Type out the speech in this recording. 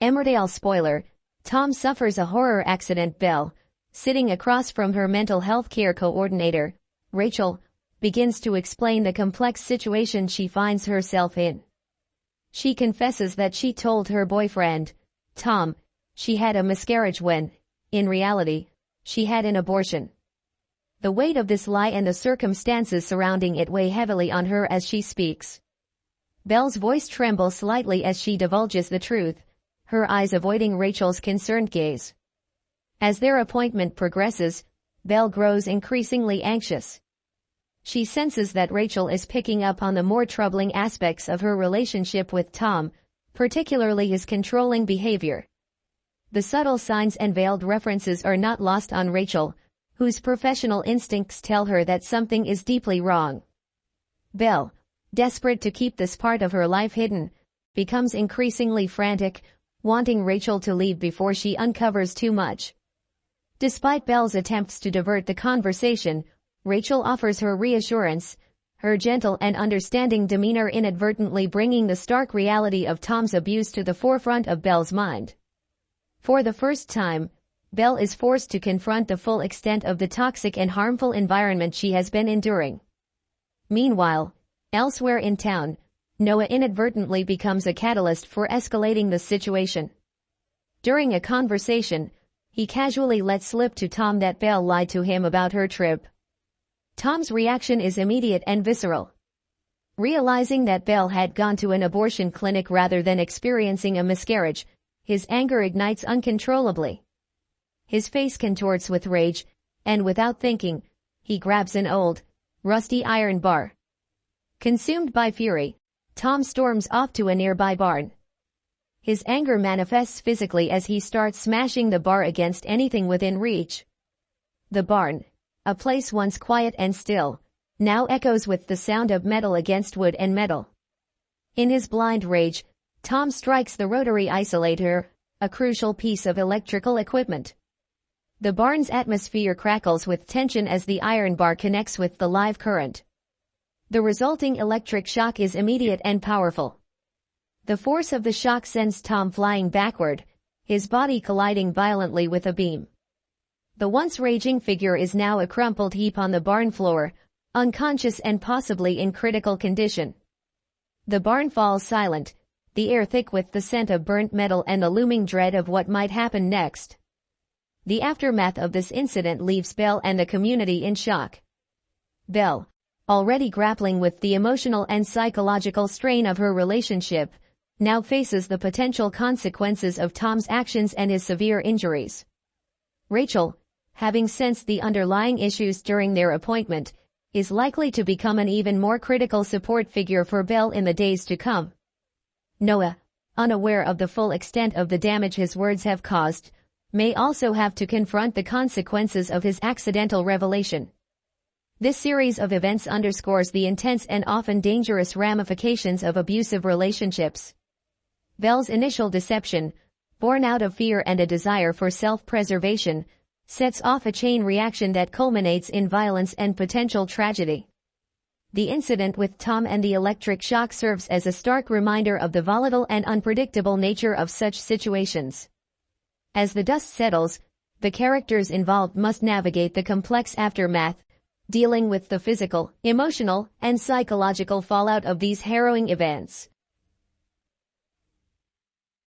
Emmerdale spoiler, Tom suffers a horror accident. Belle, sitting across from her mental health care coordinator, Rachel, begins to explain the complex situation she finds herself in. She confesses that she told her boyfriend, Tom, she had a miscarriage when, in reality, she had an abortion. The weight of this lie and the circumstances surrounding it weigh heavily on her as she speaks. Belle's voice trembles slightly as she divulges the truth, her eyes avoiding Rachel's concerned gaze. As their appointment progresses, Belle grows increasingly anxious. She senses that Rachel is picking up on the more troubling aspects of her relationship with Tom, particularly his controlling behavior. The subtle signs and veiled references are not lost on Rachel, whose professional instincts tell her that something is deeply wrong. Belle, desperate to keep this part of her life hidden, becomes increasingly frantic, wanting Rachel to leave before she uncovers too much. Despite Belle's attempts to divert the conversation, Rachel offers her reassurance, her gentle and understanding demeanor inadvertently bringing the stark reality of Tom's abuse to the forefront of Belle's mind. For the first time, Belle is forced to confront the full extent of the toxic and harmful environment she has been enduring. Meanwhile, elsewhere in town, Noah inadvertently becomes a catalyst for escalating the situation. During a conversation, he casually lets slip to Tom that Belle lied to him about her trip. Tom's reaction is immediate and visceral. Realizing that Belle had gone to an abortion clinic rather than experiencing a miscarriage, his anger ignites uncontrollably. His face contorts with rage, and without thinking, he grabs an old, rusty iron bar. Consumed by fury, Tom storms off to a nearby barn. His anger manifests physically as he starts smashing the bar against anything within reach. The barn, a place once quiet and still, now echoes with the sound of metal against wood and metal. In his blind rage, Tom strikes the rotary isolator, a crucial piece of electrical equipment. The barn's atmosphere crackles with tension as the iron bar connects with the live current. The resulting electric shock is immediate and powerful. The force of the shock sends Tom flying backward, his body colliding violently with a beam. The once raging figure is now a crumpled heap on the barn floor, unconscious and possibly in critical condition. The barn falls silent, the air thick with the scent of burnt metal and the looming dread of what might happen next. The aftermath of this incident leaves Belle and the community in shock. Belle, already grappling with the emotional and psychological strain of her relationship, now faces the potential consequences of Tom's actions and his severe injuries. Rachel, having sensed the underlying issues during their appointment, is likely to become an even more critical support figure for Belle in the days to come. Noah, unaware of the full extent of the damage his words have caused, may also have to confront the consequences of his accidental revelation. This series of events underscores the intense and often dangerous ramifications of abusive relationships. Belle's initial deception, born out of fear and a desire for self-preservation, sets off a chain reaction that culminates in violence and potential tragedy. The incident with Tom and the electric shock serves as a stark reminder of the volatile and unpredictable nature of such situations. As the dust settles, the characters involved must navigate the complex aftermath, dealing with the physical, emotional, and psychological fallout of these harrowing events.